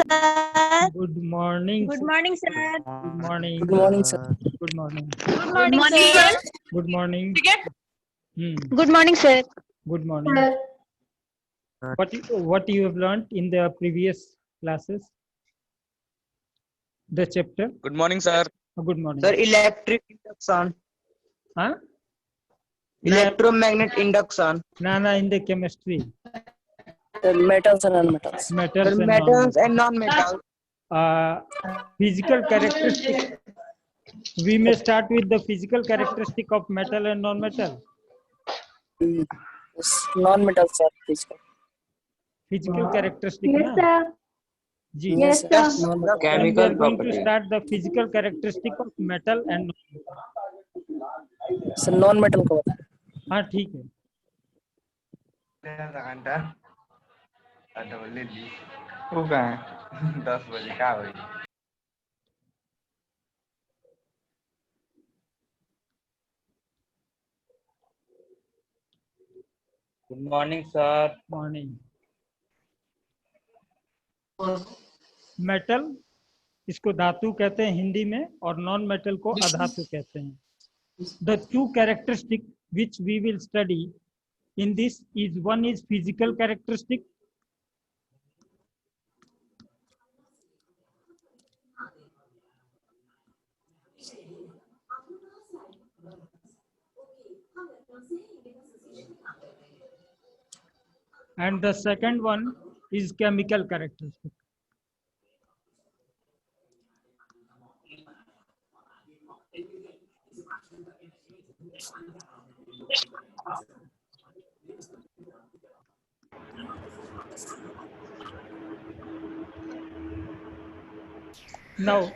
sir. Good morning. Good morning, sir. Good morning. Good morning, sir. Good morning. Good morning, sir. Good morning. Good morning, sir. Good morning. What you have learned in the previous classes? The chapter. Good morning, sir. Good morning. Sir, electric induction, Huh? electromagnet induction, Nana in the chemistry. metals and non-metals. Metals and Metals non-metals. and non-metals. Physical characteristic. We may start with the physical characteristic of metal and non-metal. Yes, non-metals are physical. Physical characteristic. Yes, Na? sir. Ji. Yes, sir. Non-metals. Then we are going to start the physical characteristic of metal and non-metal. So non-metal को बताएं. हाँ ठीक है. वो कहाँ है? 10 बजे क्या हुई? Good morning, sir. Morning. Metal इसको धातु कहते हैं हिंदी में और नॉन मेटल को अधातु कहते हैं. The two characteristic which we will study in this is one is physical characteristic. And the second one is chemical characteristic. Now,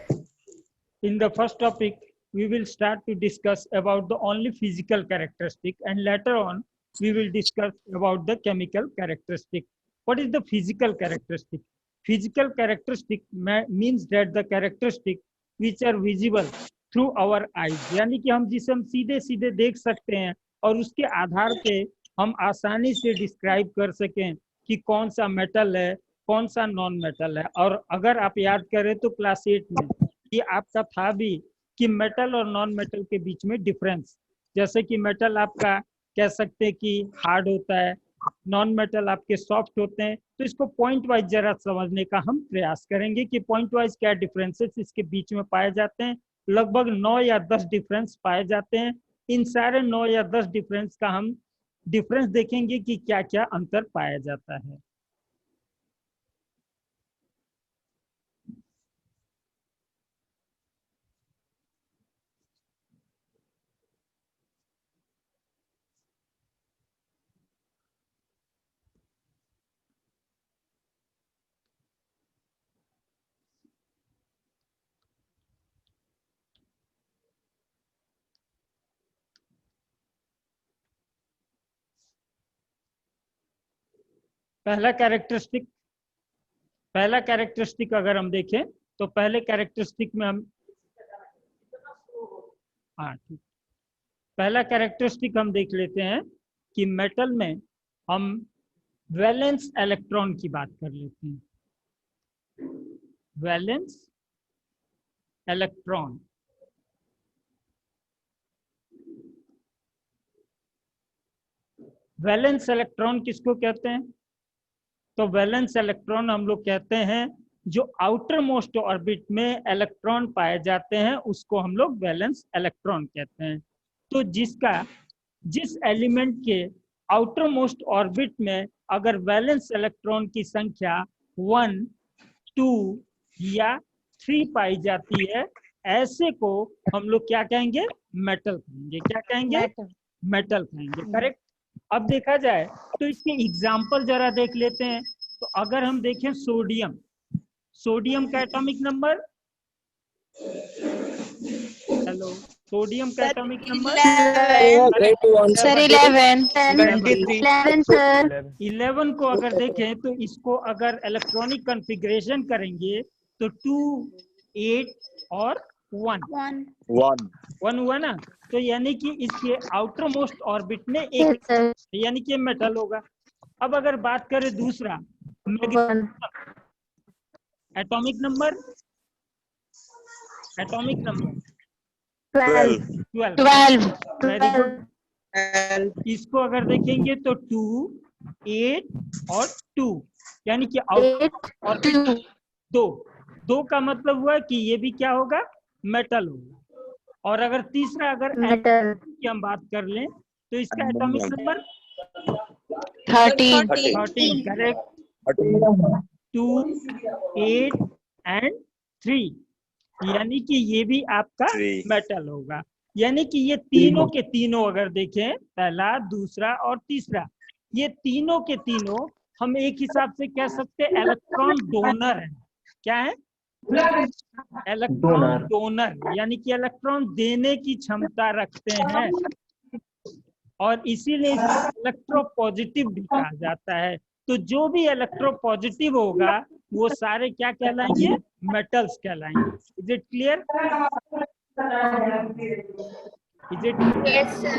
in the first topic, we will start to discuss about the only physical characteristic, and later on, we will discuss about the chemical characteristic. What is the physical characteristic? Physical characteristic means that the characteristic which are visible through our eyes, यानी कि हम जिसे हम सीधे सीधे देख सकते हैं और उसके आधार पे हम आसानी से डिस्क्राइब कर सकें कि कौन सा मेटल है, कौन सा नॉन मेटल है. और अगर आप याद करें तो क्लास 8 में ये आपका था भी कि मेटल और नॉन मेटल के बीच में डिफरेंस, जैसे कि मेटल आपका कह सकते हैं कि हार्ड होता है, नॉन मेटल आपके सॉफ्ट होते हैं. तो इसको पॉइंट वाइज जरा समझने का हम प्रयास करेंगे कि पॉइंट वाइज क्या डिफरेंसेस इसके बीच में पाए जाते हैं. लगभग 9 या 10 डिफरेंस पाए जाते हैं. इन सारे 9 या 10 डिफरेंस का हम डिफरेंस देखेंगे कि क्या क्या अंतर पाया जाता है. पहला कैरेक्टरिस्टिक अगर हम देखें तो पहले कैरेक्टरिस्टिक में हम पहला कैरेक्टरिस्टिक हम देख लेते हैं कि मेटल में हम वैलेंस इलेक्ट्रॉन की बात कर लेते हैं. वैलेंस इलेक्ट्रॉन, वैलेंस इलेक्ट्रॉन किसको कहते हैं? तो वैलेंस इलेक्ट्रॉन हम लोग कहते हैं जो आउटर मोस्ट ऑर्बिट में इलेक्ट्रॉन पाए जाते हैं उसको हम लोग वैलेंस इलेक्ट्रॉन कहते हैं. तो जिस एलिमेंट के आउटर मोस्ट ऑर्बिट में अगर वैलेंस इलेक्ट्रॉन की संख्या 1, 2 या 3 पाई जाती है, ऐसे को हम लोग क्या कहेंगे? मेटल कहेंगे. क्या कहेंगे? मेटल कहेंगे. करेक्ट. अब देखा जाए तो इसके एग्जाम्पल जरा देख लेते हैं. तो अगर हम देखें सोडियम का एटॉमिक नंबर, सोडियम का एटॉमिक नंबर सर 11 सर. 11 को अगर देखें तो इसको अगर इलेक्ट्रॉनिक कॉन्फ़िगरेशन करेंगे तो 2, 8 और 1 हुआ ना. तो यानी कि इसके आउटर मोस्ट ऑर्बिट में एक, यानी कि मेटल होगा. अब अगर बात करें दूसरा एटॉमिक नंबर 12. 12. 12. Very good. इसको अगर देखेंगे तो 2, 8 और 2, यानी कि आउट और 2. दो का मतलब हुआ कि ये भी क्या होगा, मेटल होगा। और अगर तीसरा अगर Metal. की हम बात कर लें तो इसका एटॉमिक नंबर 13. 13, करेक्ट। 2, 8 एंड 3, यानी कि ये भी आपका मेटल होगा। यानी कि ये तीनों के तीनों अगर देखें, पहला, दूसरा और तीसरा, ये तीनों के तीनों हम एक हिसाब से कह सकते हैं इलेक्ट्रॉन डोनर है। क्या है? इलेक्ट्रॉन डोनर, यानी कि इलेक्ट्रॉन देने की क्षमता रखते हैं, और इसीलिए इसको इलेक्ट्रोपॉजिटिव भी कहा जाता है। तो जो भी इलेक्ट्रोपॉजिटिव होगा वो सारे क्या कहलाएंगे, मेटल्स कहलाएंगे। Is it clear? Is it? Yes, sir.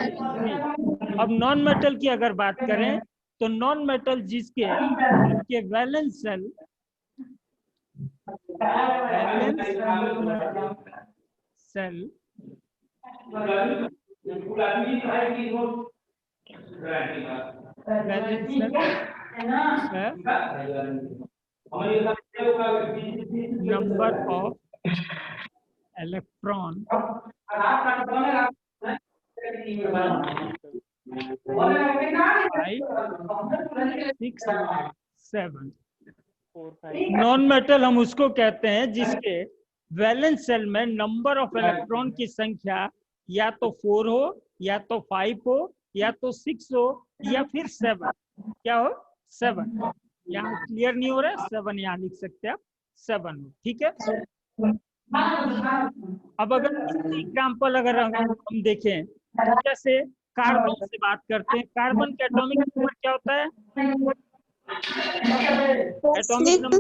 अब नॉन मेटल की अगर बात करें तो नॉन मेटल जिसके आपके valence shell number of electron 5, 6, 7। Non metal हम उसको कहते हैं जिसके वैलेंस सेल में नंबर ऑफ इलेक्ट्रॉन की संख्या या तो 4 हो, या तो 5 हो, या तो 6 हो, या फिर 7। क्या हो? 7। यहाँ क्लियर नहीं हो रहा है, 7 यहाँ लिख सकते हैं आप, 7 हो। ठीक है। अब अगर एग्जाम्पल अगर हम देखें, जैसे कार्बन से बात करते हैं, कार्बन का एटॉमिक नंबर क्या होता है? Atomic number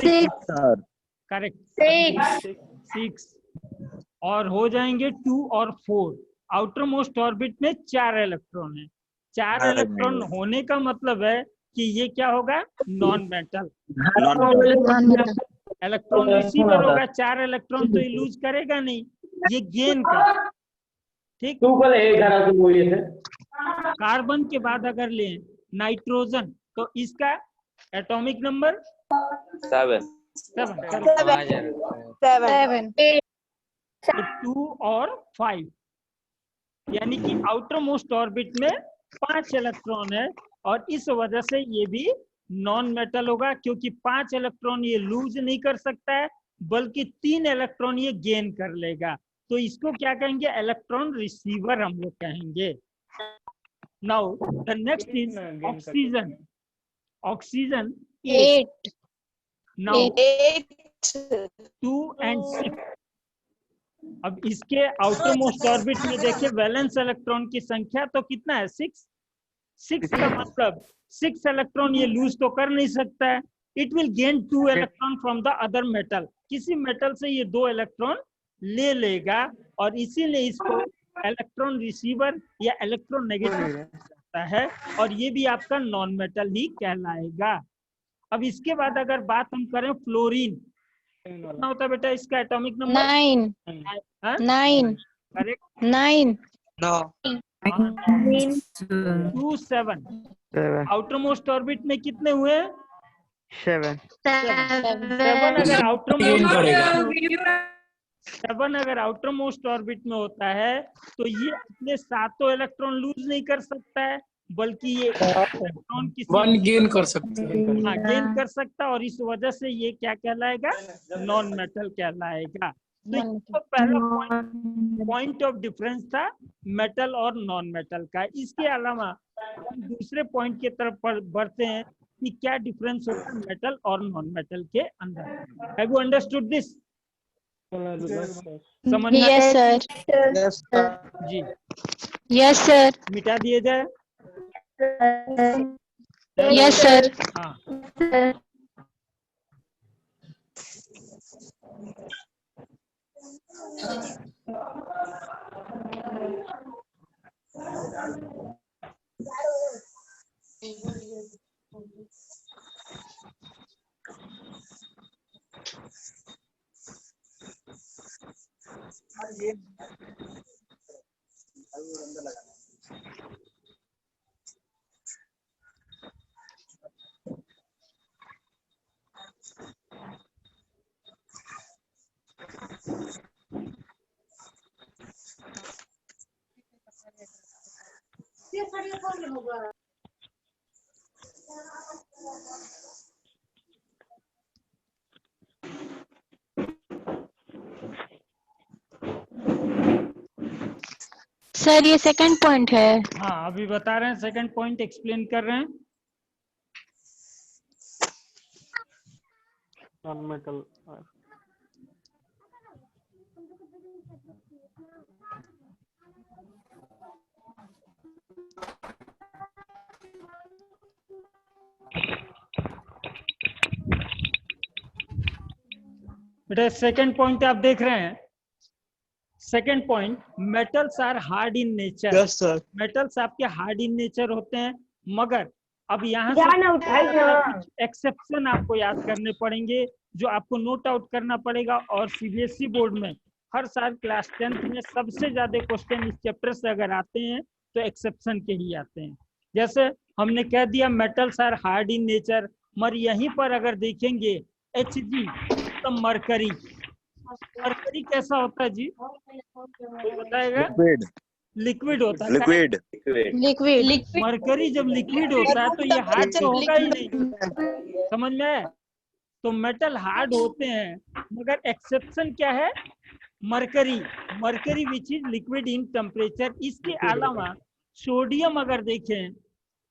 6. करेक्ट, 6। और हो जाएंगे 2 और 4। आउटर मोस्ट ऑर्बिट में 4 इलेक्ट्रॉन है। 4 इलेक्ट्रॉन होने का मतलब है कि ये क्या होगा, नॉन मेटल। इलेक्ट्रॉन रिसीवर होगा, 4 इलेक्ट्रॉन तो ये लूज करेगा नहीं, ये गेन कर। ठीक। कार्बन के बाद अगर लें नाइट्रोजन, तो इसका एटॉमिक नंबर 7. 7. 2 और 5, यानी कि आउटर मोस्ट ऑर्बिट में 5 इलेक्ट्रॉन है, और इस वजह से ये भी नॉन मेटल होगा, क्योंकि 5 इलेक्ट्रॉन ये लूज नहीं कर सकता है, बल्कि 3 इलेक्ट्रॉन ये गेन कर लेगा। तो इसको क्या कहेंगे, इलेक्ट्रॉन रिसीवर हम लोग कहेंगे। Now the next is oxygen. Oxygen 8. Now 2 and 6। अब इसके आउटर मोस्ट ऑर्बिट में देखिए वैलेंस इलेक्ट्रॉन की संख्या तो कितना है, 6। 6 का मतलब 6 इलेक्ट्रॉन ये लूज तो कर नहीं सकता है। It will gain 2 electron from the other metal. किसी मेटल से ये 2 इलेक्ट्रॉन ले लेगा, और इसीलिए इसको इलेक्ट्रॉन रिसीवर या इलेक्ट्रॉन नेगेटिव कहता है, और ये भी आपका नॉन मेटल ही कहलाएगा। अब इसके बाद अगर बात हम करें फ्लोरीन, कितना होता है बेटा इसका atomic number? 9. 9. Correct, 9. 2, 7। Outer most orbit में कितने हुए? 7. 7 अगर आउटर मोस्ट ऑर्बिट में होता है तो ये अपने 7 इलेक्ट्रॉन लूज नहीं कर सकता है, बल्कि ये इलेक्ट्रॉन किसी गेन कर सकते हैं। गेन कर सकता है, और इस वजह से ये क्या कहलाएगा, नॉन मेटल कहलाएगा। तो पहला पॉइंट ऑफ डिफरेंस था मेटल और नॉन मेटल का। इसके अलावा हम दूसरे पॉइंट की तरफ बढ़ते हैं कि क्या डिफरेंस होता है मेटल और नॉन मेटल के अंदर। Have you understood this? समझना? Yes, sir. जी, Yes, sir. मिटा दिए जाए। Yes, sir. हाँ, सर ये सेकंड पॉइंट है। हाँ, अभी बता रहे हैं, सेकंड पॉइंट एक्सप्लेन कर रहे हैं। नॉन मेटल बेटा सेकंड पॉइंट आप देख रहे हैं। Second point, metals are hard in nature. Yes sir. Metals आपके हार्ड इन नेचर होते हैं, मगर अब यहाँ से कुछ एक्सेप्शन आपको याद करने पड़ेंगे, जो आपको नोट आउट करना पड़ेगा। और सीबीएसई बोर्ड में हर साल क्लास 10th में सबसे ज्यादा क्वेश्चन इस चैप्टर से अगर आते हैं तो एक्सेप्शन के ही आते हैं। जैसे हमने कह दिया metals are hard in nature, मगर यहीं पर अगर देखेंगे Hg तो मरकरी, मरकरी कैसा होता है जी, कोई बताएगा? लिक्विड होता है। Liquid liquid. मरकरी जब लिक्विड होता है तो ये हार्ड तो होगा ही नहीं, समझ में आया? तो मेटल हार्ड होते हैं, मगर एक्सेप्शन क्या है? Mercury, mercury which is liquid in temperature. इसके अलावा सोडियम अगर देखें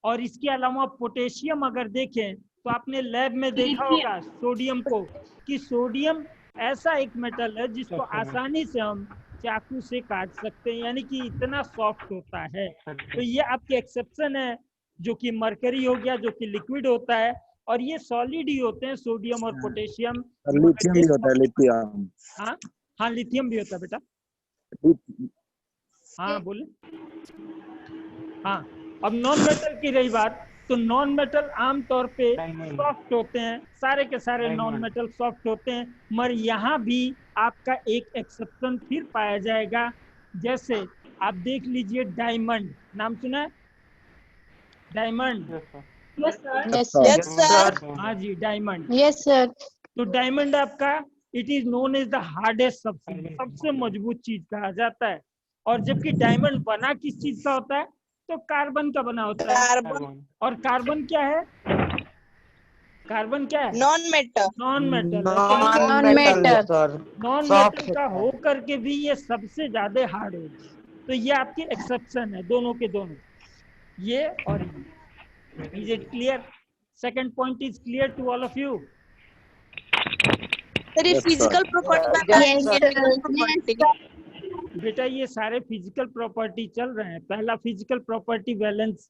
और इसके अलावा पोटेशियम अगर देखें तो आपने लैब में देखा होगा सोडियम को, कि सोडियम ऐसा एक मेटल है जिसको आसानी से हम चाकू से काट सकते हैं, यानी कि इतना सॉफ्ट होता है। तो ये आपके एक्सेप्शन है, जो कि मरकरी हो गया, जो कि लिक्विड होता है। और ये सॉलिड ही होते हैं, सोडियम और पोटेशियम। लिथियम भी होता है, लिथियम। हाँ हाँ, लिथियम भी होता है बेटा। हाँ बोले। हाँ, अब नॉन मेटल की रही बात, तो नॉन मेटल आमतौर पे सॉफ्ट होते हैं, सारे के सारे नॉन मेटल सॉफ्ट होते हैं। मगर यहाँ भी आपका एक एक्सेप्शन फिर पाया जाएगा। जैसे आप देख लीजिए डायमंड, नाम सुना है? डायमंड। Yes sir. हाँ जी, डायमंड। Yes sir. तो डायमंड आपका it is known as the hardest substance, सबसे मजबूत चीज कहा जाता है। और जबकि डायमंड बना किस चीज का होता है? तो कार्बन का बना होता है। और कार्बन क्या है? कार्बन क्या है? Non metal. Non metal. Non metal. Non metal का हो करके भी ये सबसे ज्यादा हार्ड होगा। तो ये आपकी एक्सेप्शन है, दोनों के दोनों, ये और ये। Is it clear? Second point is clear to all of you? Sir ये फिजिकल प्रॉपर्टी। बेटा ये सारे फिजिकल प्रॉपर्टी चल रहे हैं। पहला फिजिकल प्रॉपर्टी वैलेंस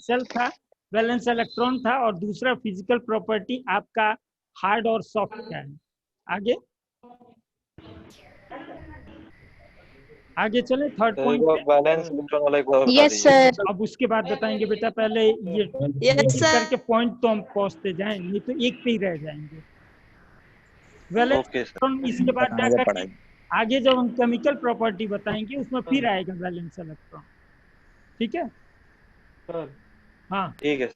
सेल था, वैलेंस इलेक्ट्रॉन था, और दूसरा फिजिकल प्रॉपर्टी आपका हार्ड और सॉफ्ट का है। आगे आगे चले थर्ड पॉइंट पे। Yes sir. अब उसके बाद बताएंगे बेटा, पहले ये करके पॉइंट तो हम पहुंचते जाएं, नहीं तो एक पे ही रह जाएंगे। वैलेंस इलेक्ट्रॉन, इसके बाद जाकर आगे जब हम केमिकल प्रॉपर्टी बताएंगे उसमें फिर आएगा वैलेंस इलेक्ट्रॉन। ठीक है सर? हाँ ठीक है।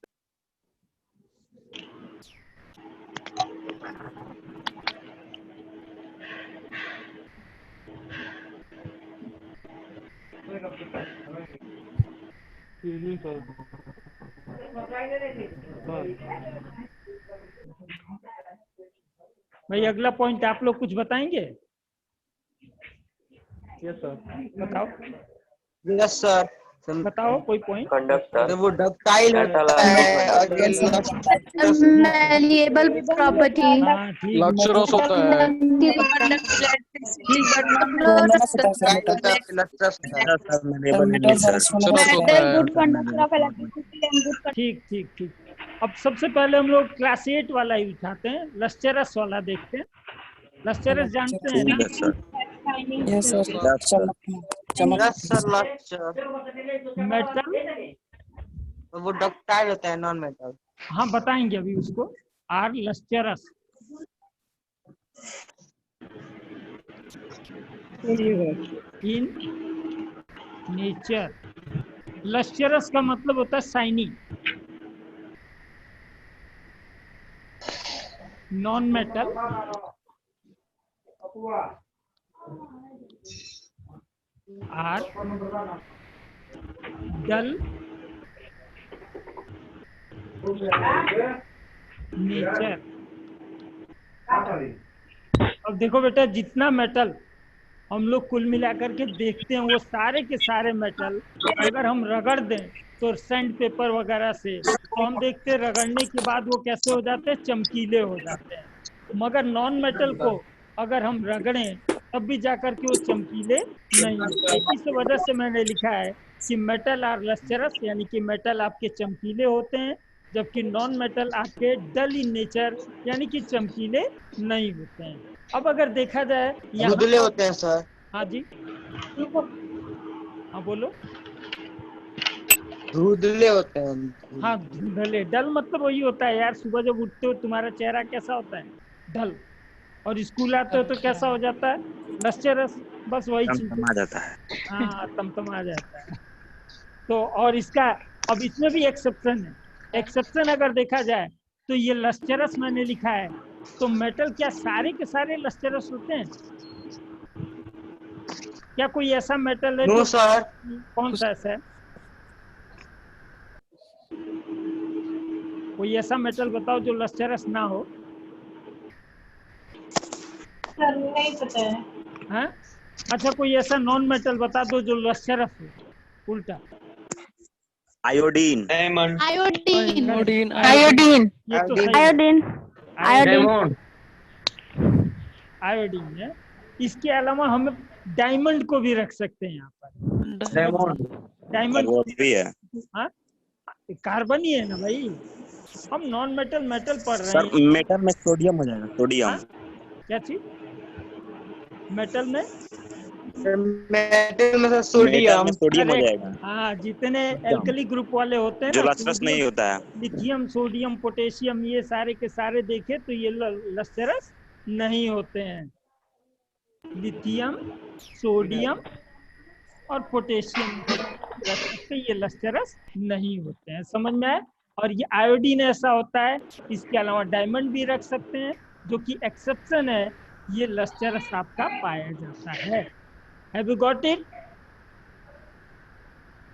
भाई अगला पॉइंट आप लोग कुछ बताएंगे? Yes sir. बताओ यस सर। बताओ कोई पॉइंट। कंडक्टर वो डक्टाइल होता है अगेंस्ट मैलिएबल प्रॉपर्टी। हाँ ठीक, लक्ष्यरस होता है। ठीक ठीक ठीक। अब सबसे पहले हम लोग क्लास 8 वाला ही उठाते हैं, लश्चरस वाला देखते हैं। लश्चरस जानते हैं ना? Yes sir. मेटल, वो डक्टाइल होता है, नॉन मेटल। हाँ बताएंगे अभी उसको। Are lustrous. In nature. Lustrous का मतलब होता है shiny. Non metal are dull nature. अब देखो बेटा, जितना मेटल हम लोग कुल मिलाकर के देखते हैं वो सारे के सारे मेटल अगर हम रगड़ दें तो सैंड पेपर वगैरह से, तो हम देखते हैं रगड़ने के बाद वो कैसे हो जाते हैं, चमकीले हो जाते हैं। मगर नॉन मेटल को अगर हम रगड़ें तब भी जाकर के वो चमकीले नहीं होते। इस वजह से मैंने लिखा है कि मेटल आर लस्चरस, यानी कि मेटल आपके चमकीले होते हैं, जबकि नॉन मेटल आपके डल इन नेचर, यानी कि चमकीले नहीं होते हैं। अब अगर देखा जाए धुंधले होते हैं सर। हाँ जी, हाँ बोलो। धुंधले होते हैं। हाँ, धुंधले। डल मतलब वही होता है यार, सुबह जब उठते हो तुम्हारा चेहरा कैसा होता है, डल, और स्कूल आते हो तो कैसा हो जाता है, लस्चरस। बस वही चीज आ जाता है। हाँ, तमतमा जाता है। तो और इसका, अब इसमें भी एक्सेप्शन है। एक्सेप्शन अगर देखा जाए तो ये लस्चरस मैंने लिखा है, तो मेटल क्या सारे के सारे लस्चरस होते हैं? क्या कोई ऐसा मेटल है नो जो, सर। कौन सा ऐसा है? कोई ऐसा मेटल बताओ जो लस्चरस ना हो। नहीं पता है। हैं? अच्छा, कोई ऐसा नॉन मेटल बता दो जो लस्चरस हो, उल्टा। Iodine. Diamond. Iodine. Iodine. Iodine. ये तो सही है। आयोडीन। आयोडीन। आयोडीन है। इसके अलावा हम डायमंड को भी रख सकते हैं यहाँ पर। डायमंड वो भी है। हाँ, कार्बन ही है ना भाई। हम नॉन मेटल मेटल पढ़ रहे सर हैं। मेटल में सोडियम हो जाएगा, सोडियम। हाँ? क्या चीज? मेटल में मेटल में सर मेटल सोडियम। में सोडियम हो करेक्ट। जाएगा, हाँ, जितने एल्कली ग्रुप वाले होते हैं जो ना, लसरस नहीं होता है। लिथियम, सोडियम, पोटेशियम, ये सारे के सारे देखे तो ये लस्चरस नहीं होते हैं। लिथियम, सोडियम और पोटेशियम से ये लस्चरस नहीं होते हैं। समझ में आए? और ये आयोडीन ऐसा होता है। इसके अलावा डायमंड भी रख सकते हैं, जो कि एक्सेप्शन है, ये लस्चरस आपका पाया जाता है। Have you got it?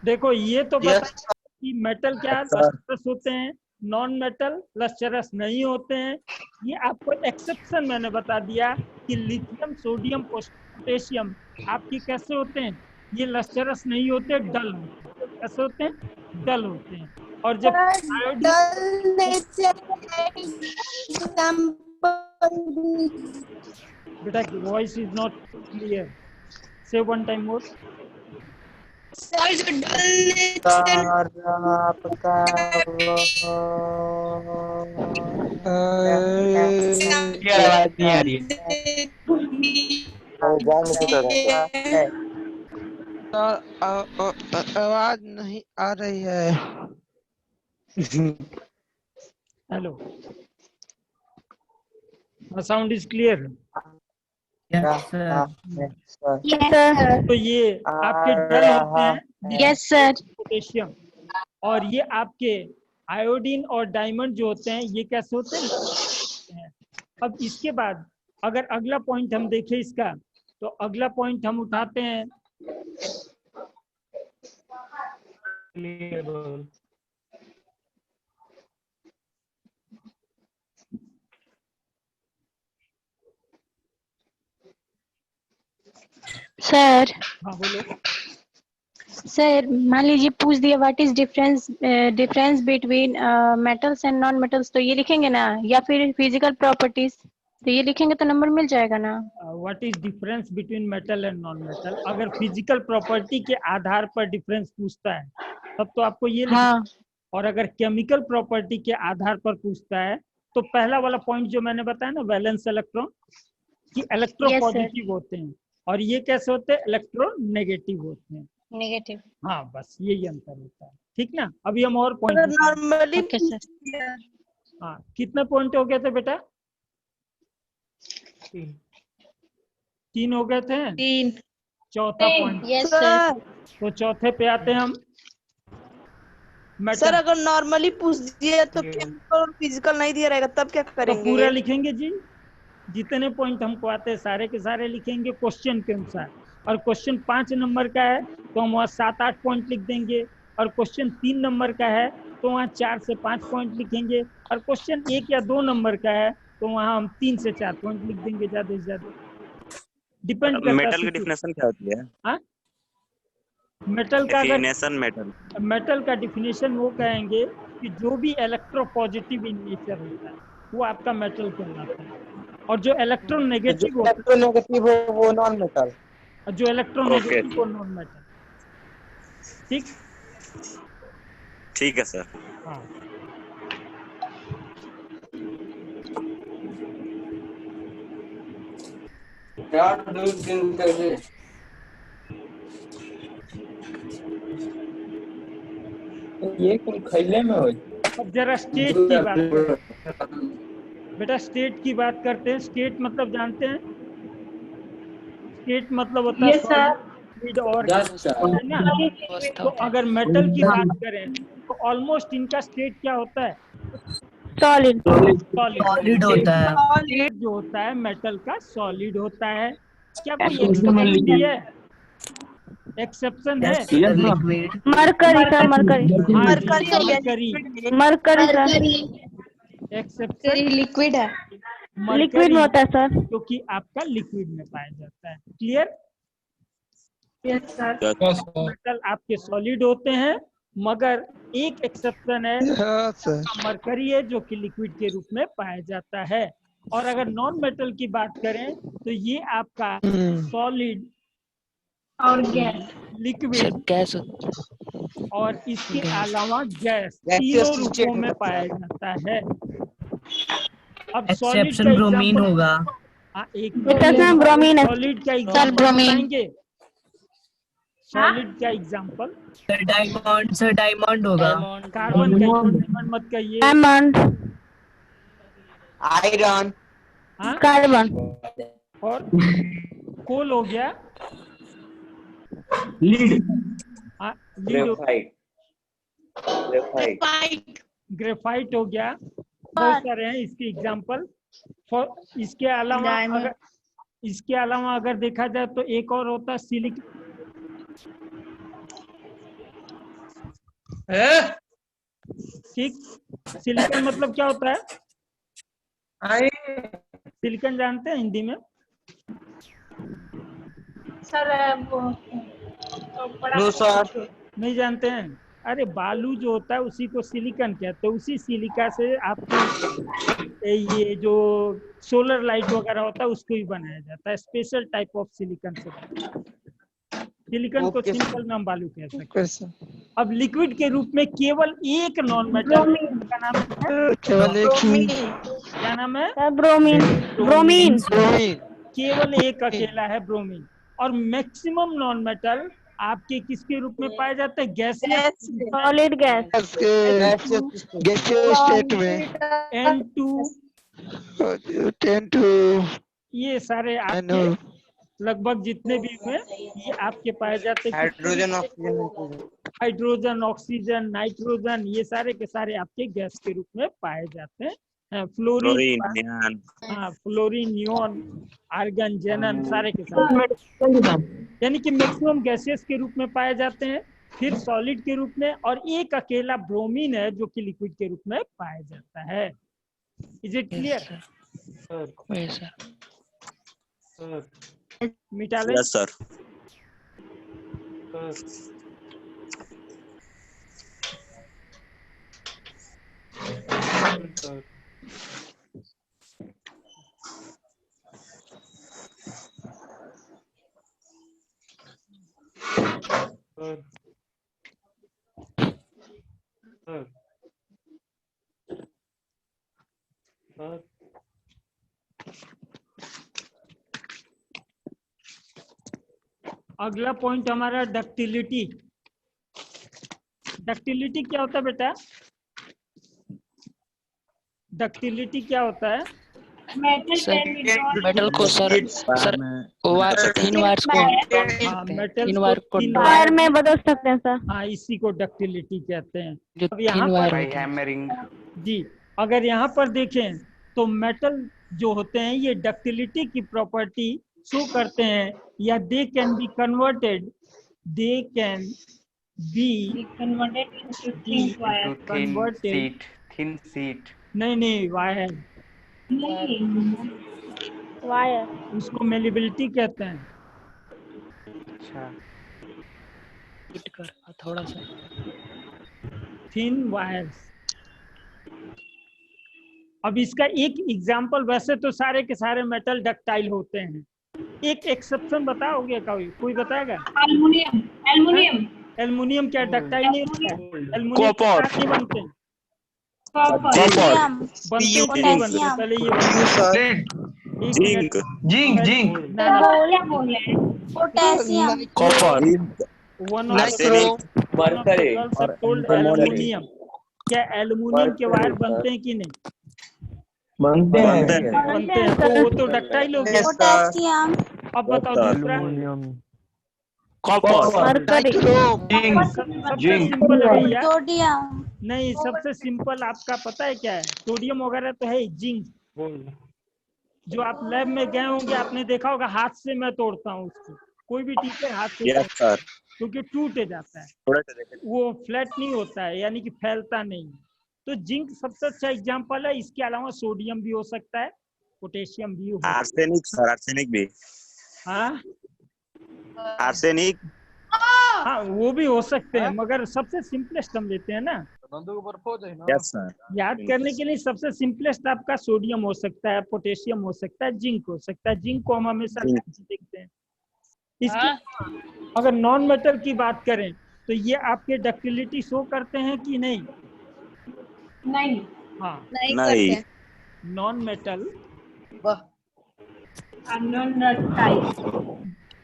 देखो, ये तो यस बता कि मेटल क्या सर। लस्चरस होते हैं, नॉन मेटल लस्चरस नहीं होते हैं। ये आपको एक्सेप्शन मैंने बता दिया कि लिथियम, सोडियम, पोटेशियम आपके कैसे होते हैं, ये लस्चरस नहीं होते, डल होते हैं। कैसे होते हैं? डल होते हैं। और जब आयोडीन, बेटा वॉइस इज नॉट क्लियर, से वन टाइम मोर। सर जो आपका आवाज नहीं आ रही है। आवाज नहीं आ रही है। Hello, sound is clear? Yes तो ये आपके डल होते हैं, यस सर। पोटेशियम। और ये आपके आयोडीन और डायमंड जो होते हैं, ये कैसे होते हैं? अब इसके बाद अगर अगला पॉइंट हम देखें इसका, तो अगला पॉइंट हम उठाते हैं सर। हाँ बोलो। सर मान लीजिए पूछ दिया what is difference between metals and non metals, तो ये लिखेंगे ना, या फिर फिजिकल प्रॉपर्टीज, तो ये लिखेंगे तो नंबर मिल जाएगा ना। What is difference between metal and non metal, अगर फिजिकल प्रॉपर्टी के आधार पर डिफरेंस पूछता है तब तो आपको ये लिखना। हाँ। और अगर केमिकल प्रॉपर्टी के आधार पर पूछता है तो पहला वाला पॉइंट जो मैंने बताया ना, वैलेंस इलेक्ट्रॉन कि इलेक्ट्रो Yes, sir. पॉजिटिव होते हैं, और ये कैसे होते हैं, इलेक्ट्रो नेगेटिव होते हैं। नेगेटिव। हाँ, बस यही अंतर होता है। ठीक ना? अभी हम और पॉइंट, नॉर्मली ओके सर। हाँ, कितने पॉइंट हो गए थे बेटा? 3 हो गए थे। 3 चौथा पॉइंट, यस सर। तो चौथे पे आते हैं हम। सर मेटल अगर नॉर्मली पूछ दिया तो केमिकल और फिजिकल नहीं दिया रहेगा तब क्या तो करेंगे? पूरा लिखेंगे जी, जितने पॉइंट हमको आते हैं सारे के सारे लिखेंगे क्वेश्चन के अनुसार। और क्वेश्चन 5 नंबर का है तो हम वहाँ 7-8 पॉइंट लिख देंगे, और क्वेश्चन 3 नंबर का है तो वहाँ 4 से 5 पॉइंट लिखेंगे, और क्वेश्चन 1 या 2 नंबर का है तो वहाँ हम 3 से 4 पॉइंट लिख देंगे, ज्यादा से ज्यादा। डिपेंड करता है मेटल की डिफिनेशन क्या होती है? हाँ, मेटल का अगर डेफिनेशन मेटल। मेटल का डिफिनेशन वो कहेंगे कि जो भी इलेक्ट्रोपॉजिटिव इन नेचर होता है वो आपका मेटल कहलाता है, और जो इलेक्ट्रोनेगेटिव होता इलेक्ट्रोनेगेटिव हो वो नॉन मेटल। है, जो इलेक्ट्रोनेगेटिव वो नॉन मेटल। ठीक ठीक है सर। हाँ। ये कुल खैले में हो। अब जरा स्टेट की बात करते हैं। बेटा स्टेट की बात करते हैं। स्टेट मतलब जानते हैं? स्टेट मतलब होता है सॉलिड और गैस, है ना? तो अगर मेटल की बात करें तो ऑलमोस्ट इनका स्टेट क्या होता है? सॉलिड। सॉलिड होता है। स्टेट जो होता है मेटल का सॉलिड होता है। क्या कोई एक्सेप्शन है? एक्सेप्शन है? Mercury sir, mercury. हाँ जी, mercury mercury. Mercury exception liquid है। लिक्विड में होता है सर। क्योंकि आपका लिक्विड में पाया जाता है। क्लियर? Yes sir. मेटल आपके सॉलिड होते हैं, मगर एक एक्सेप्शन है, हाँ सर। मरकरी है जो कि लिक्विड के रूप में पाया जाता है। और अगर नॉन मेटल की बात करें तो ये आपका सॉलिड और गैस। लिक्विड गैस और इसके अलावा गैस तीनों रूपों में पाया जाता है। अब सॉलिड का ब्रोमीन होगा। हाँ, एक ब्रोमीन है। सॉलिड का सर एग्जांपल ब्रोमीन। बताएंगे? सॉलिड का एग्जांपल डायमंड होगा। कार्बन का, डायमंड मत कहिए। डायमंड। आयरन। हाँ, कार्बन। और कोल हो गया। लीड। हाँ, लीड हो, ग्रेफाइट। ग्रेफाइट हो गया। बहुत सारे हैं इसके एग्जांपल। इसके अलावा अगर देखा जाए तो एक और होता है सिलिकॉन। ठीक, सिलिकॉन मतलब क्या होता है? सिलिकॉन जानते हैं हिंदी में? सर नहीं जानते हैं? अरे बालू जो होता है उसी को सिलिकॉन कहते हैं। उसी सिलिका से आपकी ये जो सोलर लाइट वगैरह होता है उसको भी बनाया जाता है। स्पेशल टाइप ऑफ सिलिकॉन से सिलिकॉन को सिंपल नाम बालू कह सकते हैं। अब लिक्विड के रूप में केवल एक नॉन मेटल का नाम है, केवल एक ही। क्या नाम है? ब्रोमीन। ब्रोमीन। ब्रोमीन। केवल एक अकेला है, ब्रोमीन। और मैक्सिमम नॉन मेटल आपके किसके रूप में पाए जाते हैं? Gaseous, solid gas. Gaseous state में N2, 10 ये सारे आपके लगभग जितने भी हुए ये आपके पाए जाते हैं। Hydrogen, oxygen, hydrogen, oxygen, nitrogen, ये सारे के सारे आपके गैस के रूप में पाए जाते हैं। फ्लोरीन, हाँ, फ्लोरीन, नियॉन, आर्गन, जेनन, सारे के सारे यानी कि मैक्सिमम गैसेस के रूप में पाए जाते हैं। फिर सॉलिड के रूप में, और एक अकेला ब्रोमीन है जो कि लिक्विड के रूप में पाया जाता है। Is it clear? मिटा लें? Yes sir. अगला पॉइंट हमारा डक्टिलिटी। डक्टिलिटी क्या होता है बेटा? डक्टिलिटी क्या होता है? मेटल को सर तीन वायर्स को हाँ मेटल्स तीन को वायर को तीन वायर वायर में बदल सकते हैं सर। हाँ इसी को डक्टिलिटी कहते हैं। जो अब यहाँ तीन वायर पर भाई होते हैं। हैमरिंग। जी अगर यहाँ पर देखें तो मेटल जो होते हैं ये डक्टिलिटी की प्रॉपर्टी शो करते हैं, या they can be converted into thin converted sheet, thin sheet। नहीं वायर, वायर उसको मेलिबिलिटी कहते हैं। अच्छा हिट कर थोड़ा सा। Thin wires. अब इसका एक एग्जांपल, वैसे तो सारे के सारे मेटल डक्टाइल होते हैं, एक एक्सेप्शन बताओगे कोई बताएगा? एल्युमिनियम क्या डक्टाइल नहीं होता है? एल्युमिनियम के साथ नहीं बनते हैं, बनते हैं कि नहीं बनते? पहले ये बताओ। सर एक जिंक मिनट। जिंक ना, ना, copper one of the नाइट्रोम girls have told aluminium. क्या एल्युमिनियम के वायर बनते हैं कि नहीं? बनते हैं बनते हैं, तो वो तो डक्टाइल हो गया। अब बताओ दूसरा। कॉपर नाइट्रोम सबसे सिंपल है भैया। नहीं, सबसे सिंपल आपका पता है क्या है? सोडियम वगैरह तो है। जिंक जो आप लैब में गए होंगे, आपने देखा होगा हाथ से मैं तोड़ता हूँ उसको, कोई भी टीचर हाथ से यस सर क्योंकि टूट जाता है, वो फ्लैट नहीं होता है, यानी कि फैलता नहीं। तो जिंक सबसे अच्छा एग्जांपल है। इसके अलावा सोडियम भी हो सकता है, पोटेशियम भी हो सकता है। आर्सेनिक सर, आर्सेनिक भी। हाँ आर्सेनिक हाँ वो भी हो सकते हैं, मगर सबसे सिंपलेस्ट हम लेते हैं ना। Yes sir. याद करने के लिए सबसे सिंपलेस्ट आपका सोडियम हो सकता है, पोटेशियम हो सकता है, जिंक हो सकता है। जिंक को हम हमेशा देखते हैं। इसके अगर नॉन मेटल की बात करें तो ये आपके डक्टिलिटी शो करते हैं कि नहीं? हाँ नहीं non metal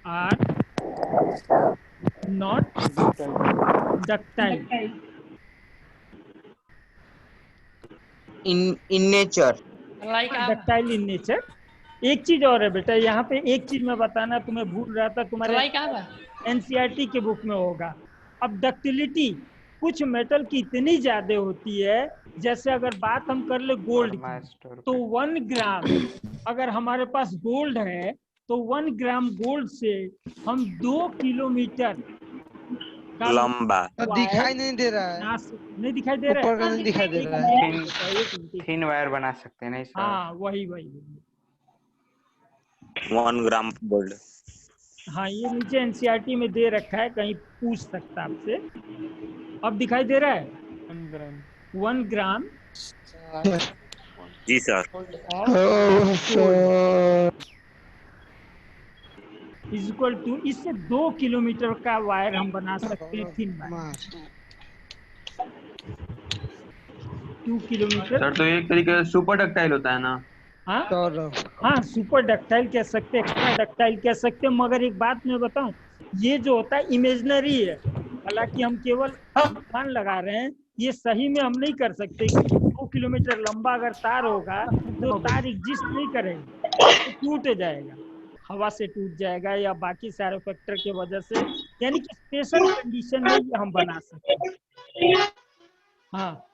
are not ductile in nature। Ductile in nature. एक चीज और है बेटा, यहाँ पे एक चीज मैं बताना तुम्हें भूल रहा था, तुम्हारे एनसीईआरटी के बुक में होगा। अब डक्टिलिटी कुछ मेटल की इतनी ज्यादा होती है, जैसे अगर बात हम कर ले गोल्ड की, तो 1 ग्राम अगर हमारे पास गोल्ड है तो 1 ग्राम गोल्ड से हम 2 किलोमीटर का लंबा दिखाई नहीं दे रहा है, नहीं दिखाई दे रहा ऊपर का नहीं दिखाई दे रहा है। है। थिन वायर बना सकते हैं ना इसका। हाँ वही 1 ग्राम गोल्ड। हाँ ये नीचे एनसीईआरटी में दे रखा है, कहीं पूछ सकता आपसे। अब दिखाई दे रहा है 1 ग्राम जी sir. Oh sir is equal to, इससे 2 किलोमीटर का वायर हम बना सकते हैं, थिन वायर 2 किलोमीटर। सर तो एक तरीके से सुपर डक्टाइल होता है ना? हाँ सुपर डक्टाइल कह सकते हैं, एक्स्ट्रा डक्टाइल कह सकते हैं, मगर एक बात मैं बताऊं, ये जो होता है इमेजिनरी है। हालांकि हम केवल अनुमान लगा रहे हैं, ये सही में हम नहीं कर सकते। 2 किलोमीटर लंबा अगर तार होगा तो तार एग्जिस्ट नहीं करेगा, तो टूट जाएगा, हवा से टूट जाएगा या बाकी सारे फैक्टर की वजह से, यानी कि स्पेशल कंडीशन में ये हम बना सकते हैं। हाँ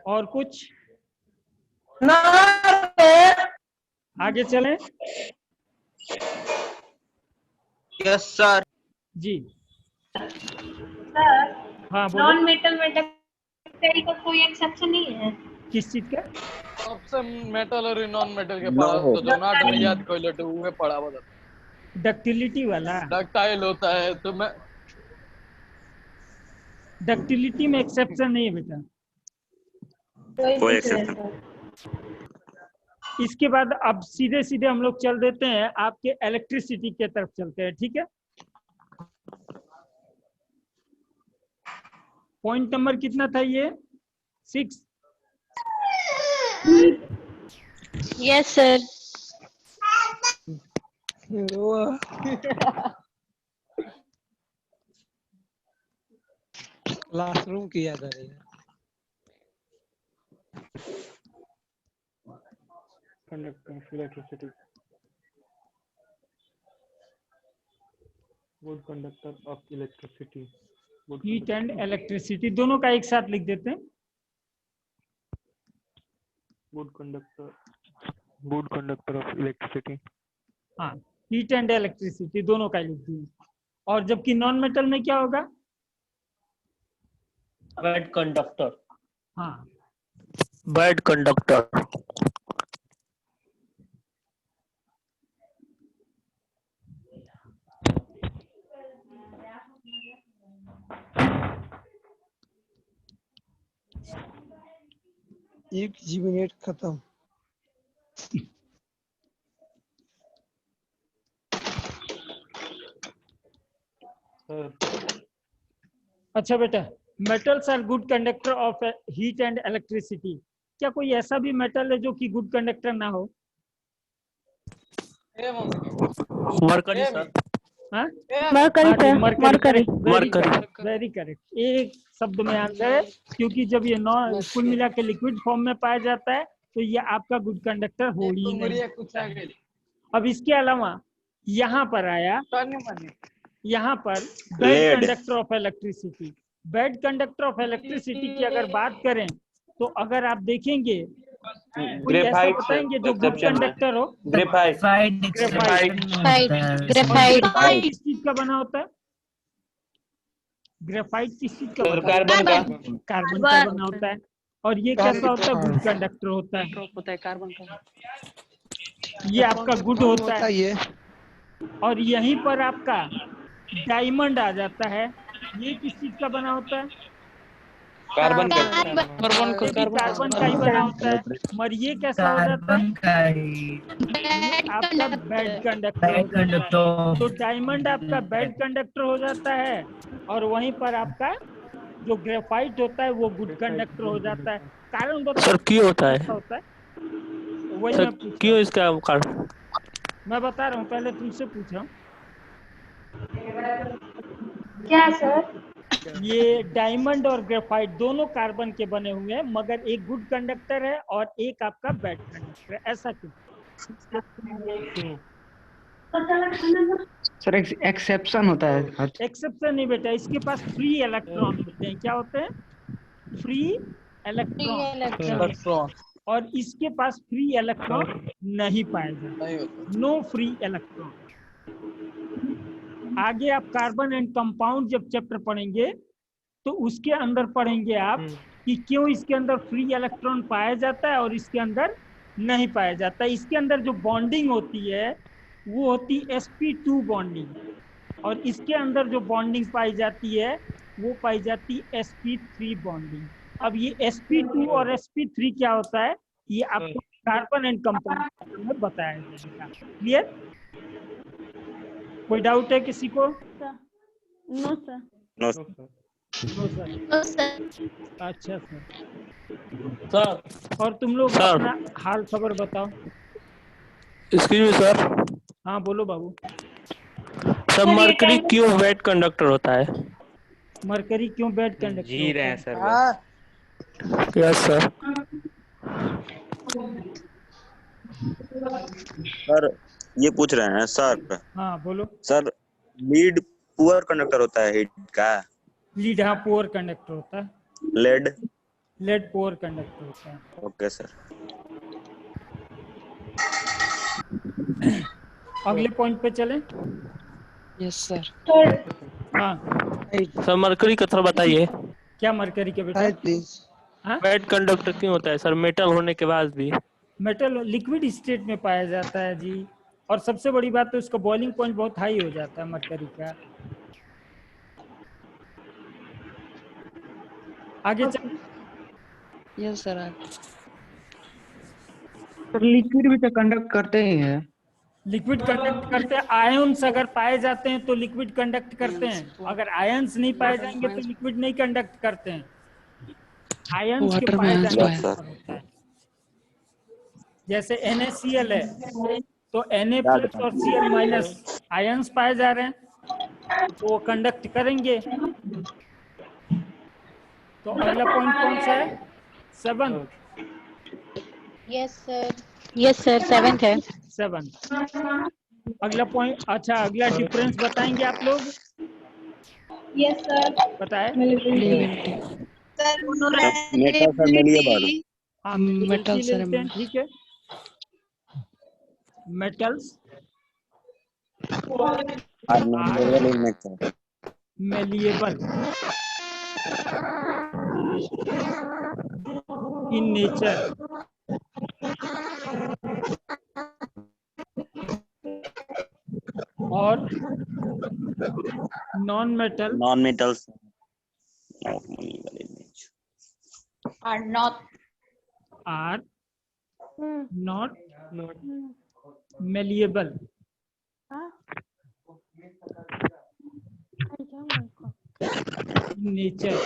और कुछ आगे चलें? Yes sir. जी सर हाँ नॉन मेटल में डक्टाइल का कोई एक्सेप्शन नहीं है? किस चीज का? सबसे मेटल और नॉन मेटल के पास तो जो नाट में याद कोई लटू हुए पड़ा बता डक्टिलिटी वाला डक्टाइल होता है तो मैं डक्टिलिटी में एक्सेप्शन नहीं है बेटा, कोई एक्सेप्शन। इसके बाद अब सीधे सीधे हम लोग चल देते हैं आपके इलेक्ट्रिसिटी के तरफ चलते हैं, ठीक है? पॉइंट नंबर कितना था ये? 6। Yes sir. क्लासरूम की याद आ रही है। Conductor of electricity, good conductor of electricity, heat and electricity दोनों का एक साथ लिख देते हैं। गुड कंडक्टर ऑफ इलेक्ट्रिसिटी, हाँ, हीट एंड इलेक्ट्रिसिटी दोनों का लिख दिए। और जबकि नॉन मेटल में क्या होगा? बैड कंडक्टर, हाँ, बैड कंडक्टर। एक जी मिनट खत्म। अच्छा बेटा, metals are good conductor of heat and electricity. क्या कोई ऐसा भी मेटल है जो कि गुड कंडक्टर ना हो? मरकरी सर, हाँ? Mercury sir, mercury. Very correct, एक शब्द में आंसर है, क्योंकि जब ये नॉन कुल मिला के लिक्विड फॉर्म में पाया जाता है तो ये आपका गुड कंडक्टर हो ही नहीं। अब इसके अलावा यहाँ पर आया, यहाँ पर bad conductor of electricity. Bad conductor of electricity की अगर बात करें तो अगर आप देखेंगे कोई ऐसा बताएंगे जो गुड कंडक्टर हो? ग्रेफाइट, ग्रेफाइट किस चीज का बना होता है? ग्रेफाइट किस चीज का बना होता है? कार्बन का बना होता है। और ये कैसा होता है? गुड कंडक्टर होता है। कार्बन का, ये आपका गुड होता है। और यहीं पर आपका डायमंड आ जाता है। ये किस चीज का बना होता है? कार्बन का, कार्बन का ही बना होता है। मगर ये कैसा हो जाता है? ये आपका बैड कंडक्टर। तो डायमंड आपका बैड कंडक्टर हो जाता है और वहीं पर आपका जो ग्रेफाइट होता है वो गुड कंडक्टर हो जाता है। कारण बताओ सर क्यों होता है? वही सर क्यों इसका कारण? मैं बता रहा हूँ, पहले तुमसे पूछा। क्या सर? ये डायमंड और ग्रेफाइट दोनों कार्बन के बने हुए हैं, मगर एक गुड कंडक्टर है और एक आपका बैड कंडक्टर है। ऐसा क्यों? सर एक्सेप्शन होता है। एक्सेप्शन नहीं बेटा, इसके पास फ्री इलेक्ट्रॉन होते हैं। क्या होते हैं? Free electron. और इसके पास फ्री इलेक्ट्रॉन नहीं पाए जाते, नो फ्री इलेक्ट्रॉन। आगे आप कार्बन एंड कंपाउंड जब चैप्टर पढ़ेंगे तो उसके अंदर पढ़ेंगे आप कि क्यों इसके अंदर फ्री इलेक्ट्रॉन पाया जाता है और इसके अंदर नहीं पाया जाता। इसके अंदर जो बॉन्डिंग होती है वो होती है sp2 बॉन्डिंग, और इसके अंदर जो बॉन्डिंग पाई जाती है वो पाई जाती है sp3 बॉन्डिंग। अब ये sp2 और sp3 क्या होता है ये आपको कार्बन एंड कंपाउंड में बताया जाएगा। क्लियर? कोई डाउट है किसी को? No sir. No sir. अच्छा सर। और तुम लोग अपना हाल खबर बताओ। Excuse me sir. हाँ बोलो बाबू। सर मरकरी क्यों बैड कंडक्टर होता है? मरकरी क्यों बैड कंडक्टर? जी रहे हैं सर। Yes sir. सर ये पूछ रहे हैं सर। हाँ बोलो सर, लीड पुअर कंडक्टर होता है हीट का? लीड हाँ पुअर कंडक्टर होता है। लेड पुअर कंडक्टर होता है। Okay sir. अगले पॉइंट पे चलें। Yes sir. हाँ सर मरकरी का थोड़ा बताइए। क्या मरकरी के बेटा? बैड कंडक्टर क्यों होता है सर मेटल होने के बाद भी? मेटल लिक्विड स्टेट में पाया जाता है जी, और सबसे बड़ी बात तो उसका बॉइलिंग पॉइंट बहुत हाई हो जाता है मरकरी का। आगे चल। Yes sir. लिक्विड भी तो कंडक्ट करते ही हैं। लिक्विड कंडक्ट करते हैं। आयंस अगर पाए जाते हैं तो लिक्विड कंडक्ट करते हैं, अगर आयंस नहीं पाए जाएंगे तो लिक्विड नहीं कंडक्ट करते हैं। आयंस के पाए जाने पर होता है। जैसे NaCl है तो Na प्लस और Cl माइनस आयंस पाए जा रहे हैं तो वो कंडक्ट करेंगे। तो अगला पॉइंट कौन सा है? 7। यस सर 7th है। 7। अगला पॉइंट, अच्छा अगला डिफरेंस बताएंगे आप लोग? यस सर बताए? सर मेटल्स और मेलिएबल। हाँ मेटल सर लेते हैं, ठीक है। मेटल्स और malleable in nature. Malleable in nature. और non metals are not malleable nature.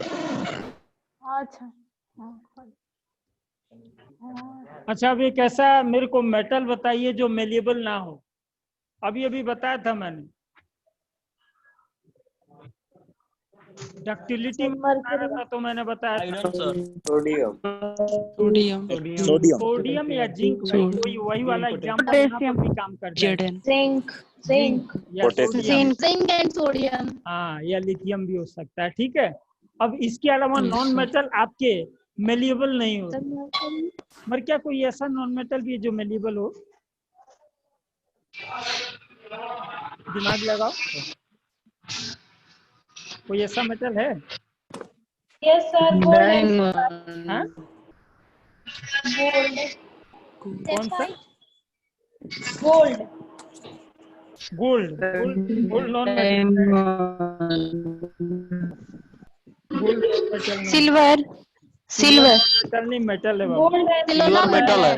अच्छा अब एक ऐसा मेरे को मेटल बताइए जो मेलिएबल ना हो। अभी अभी बताया था मैंने, डक्टिलिटी में बताया था तो मैंने बताया था सोडियम सोडियम या जिंक, कोई वही वाला एग्जांपल यहाँ पर भी काम कर जाएगा। जिंक या सोडियम, हाँ या लिथियम भी हो सकता है, ठीक है। अब इसके अलावा नॉन मेटल आपके मेलिएबल नहीं हो, मगर क्या कोई ऐसा नॉन मेटल भी है जो मेलिएबल हो? दिमाग लगाओ, कोई ऐसा मेटल है? यस सर हाँ? कौन सा? Gold non metal, gold metal नहीं, सिल्वर मेटल नहीं, मेटल है बाबू। सिल्वर मेटल है।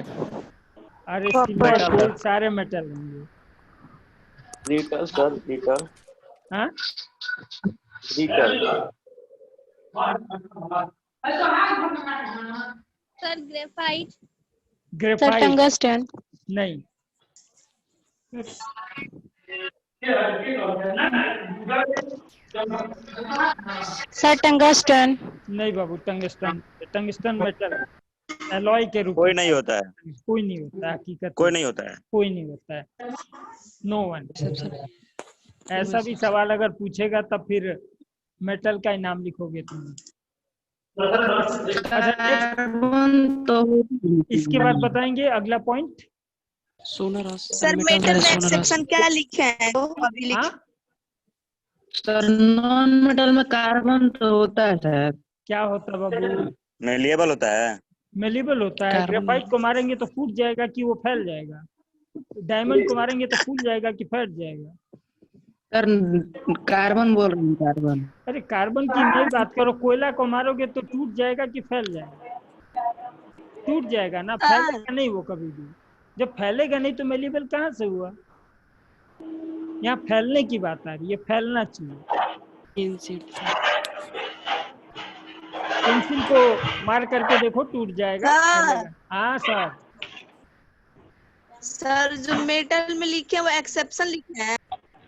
अरे सिल्वर गोल्ड सारे मेटल होंगे। लीटर सर, लीटर हाँ सर ग्रेफाइट ग्रेफाइट टंगस्टन नहीं। सर टंगस्टन नहीं बाबू, टंगस्टन मेटल एलॉय के रूप कोई में नहीं होता है, कोई नहीं होता है, हकीकत कोई नहीं होता है। कोई नहीं होता है, नो वन। ऐसा भी सवाल अगर पूछेगा तब फिर मेटल का इनाम लिखोगे तुम। अच्छा इसके बाद बताएंगे अगला पॉइंट। सर मेटल में एक्सेप्शन क्या लिखे हैं वो अभी लिखे? सर नॉन मेटल में कार्बन तो होता है सर। क्या होता है बाबू? मेलिएबल होता है। मेलिएबल होता है। ग्रेफाइट को मारेंगे तो फूट जाएगा कि वो फैल जाएगा? डायमंड को मारेंगे तो फूट जाएगा कि फैल जाएगा? सर कार्बन बोल रहे हैं, कार्बन। अरे कार्बन की नहीं बात करो, कोयला को मारोगे तो टूट जाएगा कि फैल जाएगा? टूट जाएगा ना, फैलेगा नहीं वो कभी भी। जब फैलेगा नहीं तो मेलिएबल कहाँ से हुआ? यहाँ फैलने की बात आ रही है, फैलना चाहिए। पेंसिल को मार करके देखो, टूट जाएगा। हाँ सर जो मेटल में लिखे हैं वो एक्सेप्शन लिखे हैं।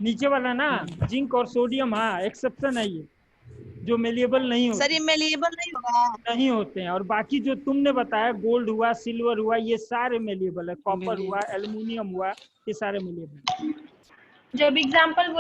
नीचे वाला ना, जिंक और सोडियम, हाँ एक्सेप्शन है ये, जो मेलिएबल नहीं होते। सर ये मेलिएबल नहीं होगा? नहीं होते हैं। और बाकी जो तुमने बताया, गोल्ड हुआ, सिल्वर हुआ, ये सारे मेलिएबल है। कॉपर हुआ, एल्युमिनियम हुआ, ये सारे मेलिएबल। जब एग्जांपल